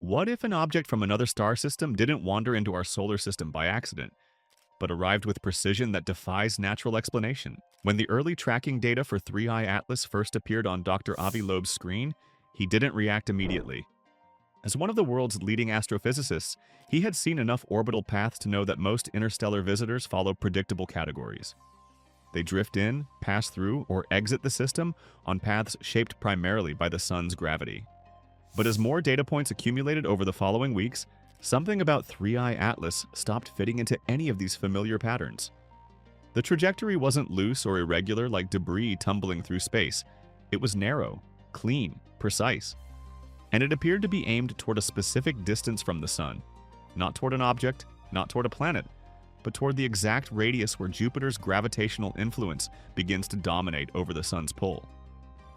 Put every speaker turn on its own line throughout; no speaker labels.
What if an object from another star system didn't wander into our solar system by accident, but arrived with precision that defies natural explanation? When the early tracking data for 3I Atlas first appeared on Dr. Avi Loeb's screen, he didn't react immediately. As one of the world's leading astrophysicists, he had seen enough orbital paths to know that most interstellar visitors follow predictable categories. They drift in, pass through, or exit the system on paths shaped primarily by the sun's gravity. But as more data points accumulated over the following weeks, something about 3I Atlas stopped fitting into any of these familiar patterns. The trajectory wasn't loose or irregular like debris tumbling through space. It was narrow, clean, precise. And it appeared to be aimed toward a specific distance from the sun. Not toward an object, not toward a planet, but toward the exact radius where Jupiter's gravitational influence begins to dominate over the sun's pull.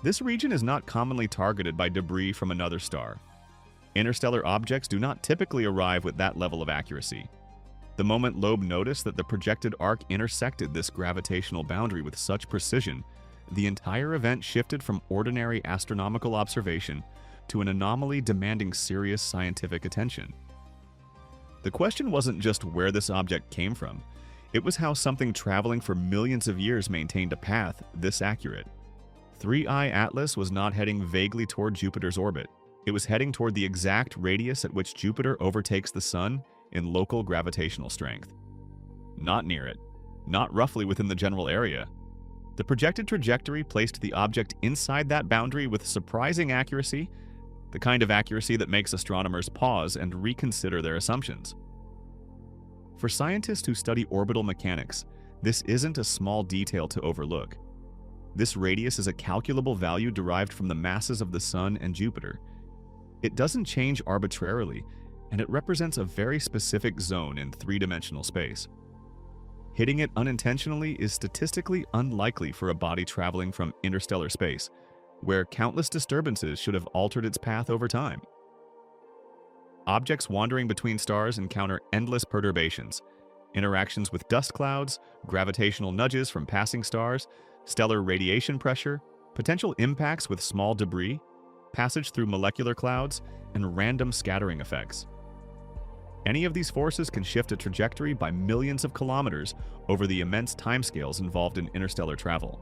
This region is not commonly targeted by debris from another star. Interstellar objects do not typically arrive with that level of accuracy. The moment Loeb noticed that the projected arc intersected this gravitational boundary with such precision, the entire event shifted from ordinary astronomical observation to an anomaly demanding serious scientific attention. The question wasn't just where this object came from, it was how something traveling for millions of years maintained a path this accurate. 3I Atlas was not heading vaguely toward Jupiter's orbit. It was heading toward the exact radius at which Jupiter overtakes the Sun in local gravitational strength. Not near it, not roughly within the general area. The projected trajectory placed the object inside that boundary with surprising accuracy, the kind of accuracy that makes astronomers pause and reconsider their assumptions. For scientists who study orbital mechanics, this isn't a small detail to overlook. This radius is a calculable value derived from the masses of the Sun and Jupiter. It doesn't change arbitrarily, and it represents a very specific zone in three-dimensional space. Hitting it unintentionally is statistically unlikely for a body traveling from interstellar space, where countless disturbances should have altered its path over time. Objects wandering between stars encounter endless perturbations, interactions with dust clouds, gravitational nudges from passing stars, stellar radiation pressure, potential impacts with small debris, passage through molecular clouds, and random scattering effects. Any of these forces can shift a trajectory by millions of kilometers over the immense timescales involved in interstellar travel.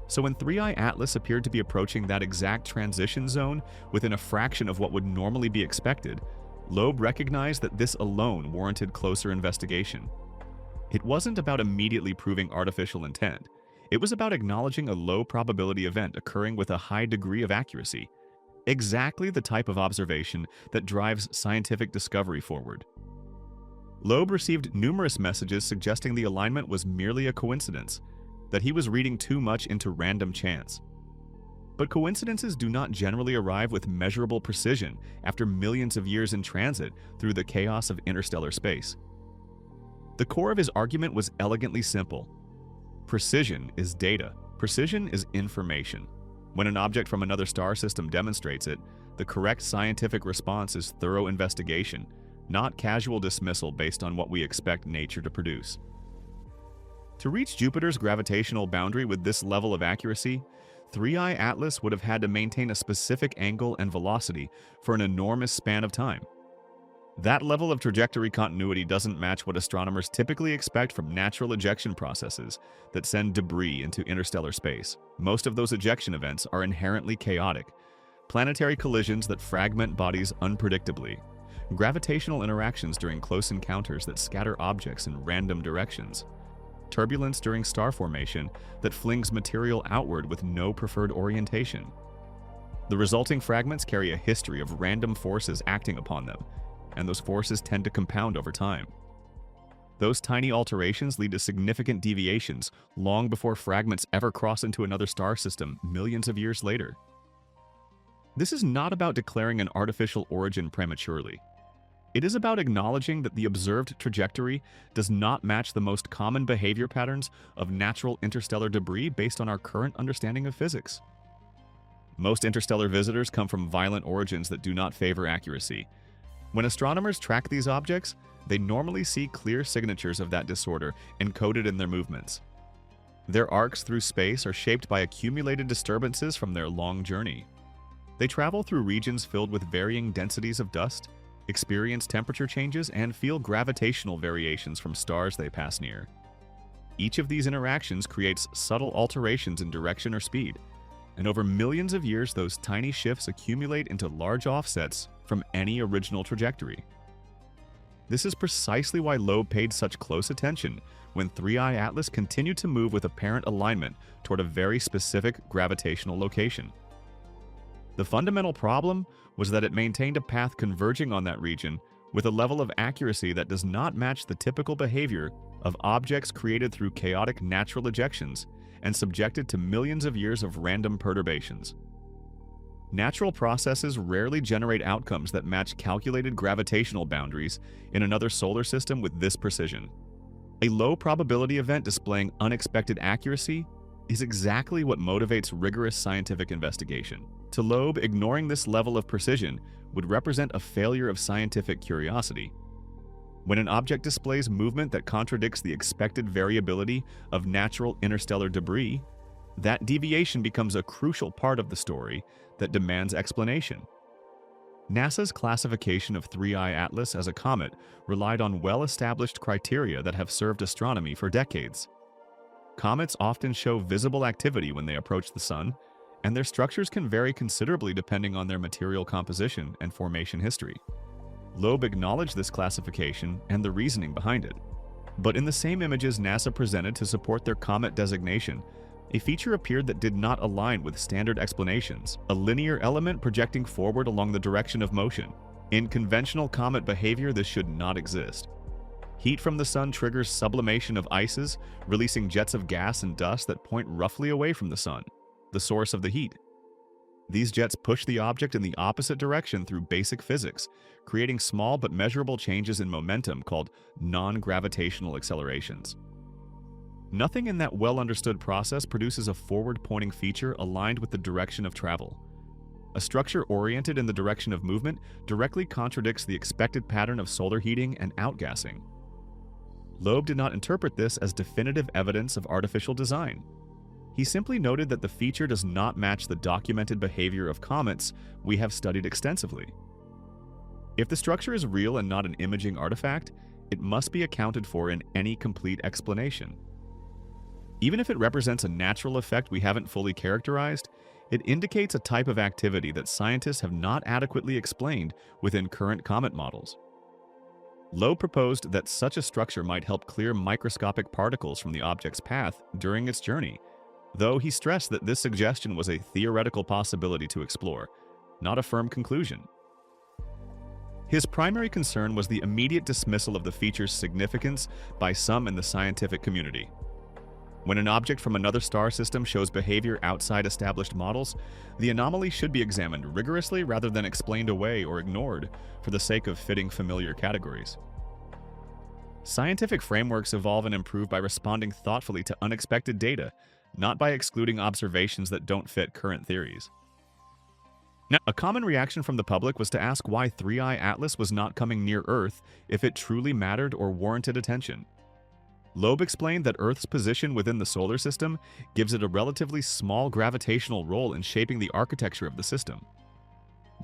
So when 3I Atlas appeared to be approaching that exact transition zone within a fraction of what would normally be expected, Loeb recognized that this alone warranted closer investigation. It wasn't about immediately proving artificial intent. It was about acknowledging a low-probability event occurring with a high degree of accuracy, exactly the type of observation that drives scientific discovery forward. Loeb received numerous messages suggesting the alignment was merely a coincidence, that he was reading too much into random chance. But coincidences do not generally arrive with measurable precision after millions of years in transit through the chaos of interstellar space. The core of his argument was elegantly simple. Precision is data. Precision is information. When an object from another star system demonstrates it, the correct scientific response is thorough investigation, not casual dismissal based on what we expect nature to produce. To reach Jupiter's gravitational boundary with this level of accuracy, 3I Atlas would have had to maintain a specific angle and velocity for an enormous span of time. That level of trajectory continuity doesn't match what astronomers typically expect from natural ejection processes that send debris into interstellar space. Most of those ejection events are inherently chaotic, planetary collisions that fragment bodies unpredictably, gravitational interactions during close encounters that scatter objects in random directions, turbulence during star formation that flings material outward with no preferred orientation. The resulting fragments carry a history of random forces acting upon them, and those forces tend to compound over time. Those tiny alterations lead to significant deviations long before fragments ever cross into another star system millions of years later. This is not about declaring an artificial origin prematurely. It is about acknowledging that the observed trajectory does not match the most common behavior patterns of natural interstellar debris based on our current understanding of physics. Most interstellar visitors come from violent origins that do not favor accuracy. When astronomers track these objects, they normally see clear signatures of that disorder encoded in their movements. Their arcs through space are shaped by accumulated disturbances from their long journey. They travel through regions filled with varying densities of dust, experience temperature changes, and feel gravitational variations from stars they pass near. Each of these interactions creates subtle alterations in direction or speed, and over millions of years those tiny shifts accumulate into large offsets from any original trajectory. This is precisely why Loeb paid such close attention when 3I Atlas continued to move with apparent alignment toward a very specific gravitational location. The fundamental problem was that it maintained a path converging on that region with a level of accuracy that does not match the typical behavior of objects created through chaotic natural ejections and subjected to millions of years of random perturbations. Natural processes rarely generate outcomes that match calculated gravitational boundaries in another solar system with this precision. A low probability event displaying unexpected accuracy is exactly what motivates rigorous scientific investigation. To Loeb, ignoring this level of precision would represent a failure of scientific curiosity. When an object displays movement that contradicts the expected variability of natural interstellar debris, that deviation becomes a crucial part of the story that demands explanation. NASA's classification of 3I Atlas as a comet relied on well-established criteria that have served astronomy for decades. Comets often show visible activity when they approach the Sun, and their structures can vary considerably depending on their material composition and formation history. Loeb acknowledged this classification and the reasoning behind it. But in the same images NASA presented to support their comet designation, a feature appeared that did not align with standard explanations, a linear element projecting forward along the direction of motion. In conventional comet behavior, this should not exist. Heat from the Sun triggers sublimation of ices, releasing jets of gas and dust that point roughly away from the Sun, the source of the heat. These jets push the object in the opposite direction through basic physics, creating small but measurable changes in momentum called non-gravitational accelerations. Nothing in that well-understood process produces a forward-pointing feature aligned with the direction of travel. A structure oriented in the direction of movement directly contradicts the expected pattern of solar heating and outgassing. Loeb did not interpret this as definitive evidence of artificial design. He simply noted that the feature does not match the documented behavior of comets we have studied extensively. If the structure is real and not an imaging artifact, it must be accounted for in any complete explanation. Even if it represents a natural effect we haven't fully characterized, it indicates a type of activity that scientists have not adequately explained within current comet models. Loeb proposed that such a structure might help clear microscopic particles from the object's path during its journey, though he stressed that this suggestion was a theoretical possibility to explore, not a firm conclusion. His primary concern was the immediate dismissal of the feature's significance by some in the scientific community. When an object from another star system shows behavior outside established models, the anomaly should be examined rigorously rather than explained away or ignored for the sake of fitting familiar categories. Scientific frameworks evolve and improve by responding thoughtfully to unexpected data, not by excluding observations that don't fit current theories. Now, a common reaction from the public was to ask why 3I Atlas was not coming near Earth if it truly mattered or warranted attention. Loeb explained that Earth's position within the solar system gives it a relatively small gravitational role in shaping the architecture of the system.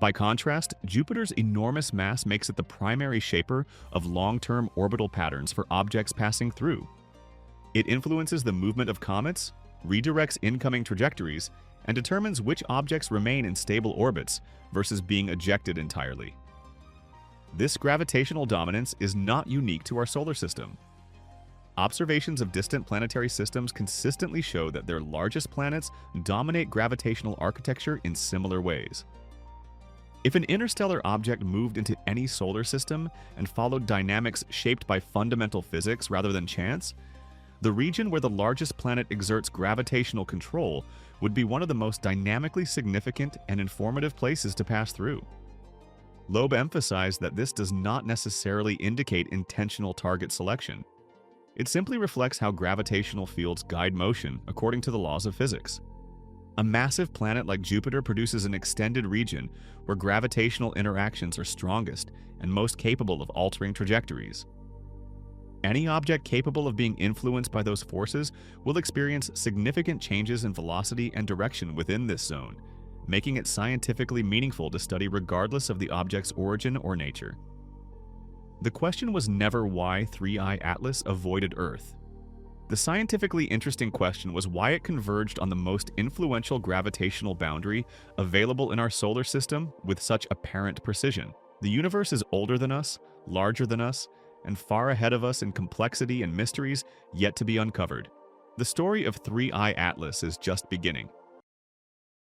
By contrast, Jupiter's enormous mass makes it the primary shaper of long-term orbital patterns for objects passing through. It influences the movement of comets, redirects incoming trajectories, and determines which objects remain in stable orbits versus being ejected entirely. This gravitational dominance is not unique to our solar system. Observations of distant planetary systems consistently show that their largest planets dominate gravitational architecture in similar ways. If an interstellar object moved into any solar system and followed dynamics shaped by fundamental physics rather than chance, the region where the largest planet exerts gravitational control would be one of the most dynamically significant and informative places to pass through. Loeb emphasized that this does not necessarily indicate intentional target selection. It simply reflects how gravitational fields guide motion according to the laws of physics. A massive planet like Jupiter produces an extended region where gravitational interactions are strongest and most capable of altering trajectories. Any object capable of being influenced by those forces will experience significant changes in velocity and direction within this zone, making it scientifically meaningful to study regardless of the object's origin or nature. The question was never why 3I Atlas avoided Earth. The scientifically interesting question was why it converged on the most influential gravitational boundary available in our solar system with such apparent precision. The universe is older than us, larger than us, and far ahead of us in complexity and mysteries yet to be uncovered. The story of 3I Atlas is just beginning.